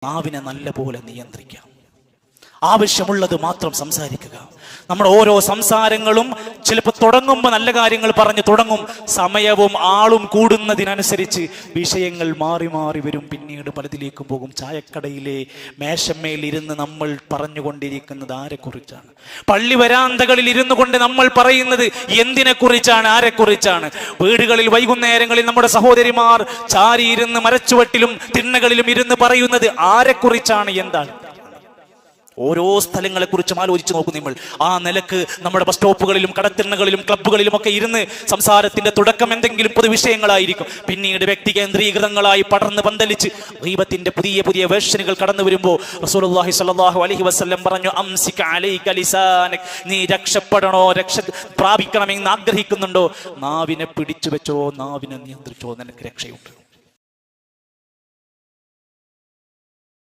നാവിനെ നല്ല പോലെ നിയന്ത്രിക്കാം. ആവശ്യമുള്ളത് മാത്രം സംസാരിക്കുക. നമ്മുടെ ഓരോ സംസാരങ്ങളും ചിലപ്പോൾ തുടങ്ങുമ്പോൾ നല്ല കാര്യങ്ങൾ പറഞ്ഞു തുടങ്ങും. സമയവും ആളും കൂടുന്നതിനനുസരിച്ച് വിഷയങ്ങൾ മാറി മാറി വരും. പിന്നീട് പലതിലേക്കും പോകും. ചായക്കടയിലെ മേശമേൽ ഇരുന്ന് നമ്മൾ പറഞ്ഞുകൊണ്ടിരിക്കുന്നത് ആരെക്കുറിച്ചാണ്? പള്ളി വരാന്തകളിൽ ഇരുന്നു കൊണ്ട് നമ്മൾ പറയുന്നത് എന്തിനെക്കുറിച്ചാണ്? ആരെക്കുറിച്ചാണ്? വീടുകളിൽ വൈകുന്നേരങ്ങളിൽ നമ്മുടെ സഹോദരിമാർ ചാരിയിരുന്ന് മരച്ചുവട്ടിലും തിണ്ണകളിലും ഇരുന്ന് പറയുന്നത് ആരെക്കുറിച്ചാണ്? എന്താണ്? ഓരോ സ്ഥലങ്ങളെ കുറിച്ചും ആലോചിച്ച് നോക്കും നമ്മൾ. ആ നിലക്ക് നമ്മുടെ ബസ് സ്റ്റോപ്പുകളിലും കടത്തിണ്ണകളിലും ക്ലബ്ബുകളിലും ഒക്കെ ഇരുന്ന് സംസാരത്തിന്റെ തുടക്കം എന്തെങ്കിലും പൊതുവിഷയങ്ങളായിരിക്കും. പിന്നീട് വ്യക്തി കേന്ദ്രീകൃതങ്ങളായി പടർന്ന് പന്തലിച്ച് ഗീബത്തിന്റെ പുതിയ പുതിയ വേർഷനുകൾ കടന്നു വരുമ്പോൾ റസൂലുള്ളാഹി സ്വല്ലല്ലാഹു അലൈഹി വസല്ലം പറഞ്ഞു, അംസിക അലൈക ലിസാനക്, നീ രക്ഷപ്പെടണോ, രക്ഷ പ്രാപിക്കണമെന്ന് ആഗ്രഹിക്കുന്നുണ്ടോ, നാവിനെ പിടിച്ചു വെച്ചോ, നാവിനെ നിയന്ത്രിച്ചോ, നിനക്ക് രക്ഷയുണ്ട്.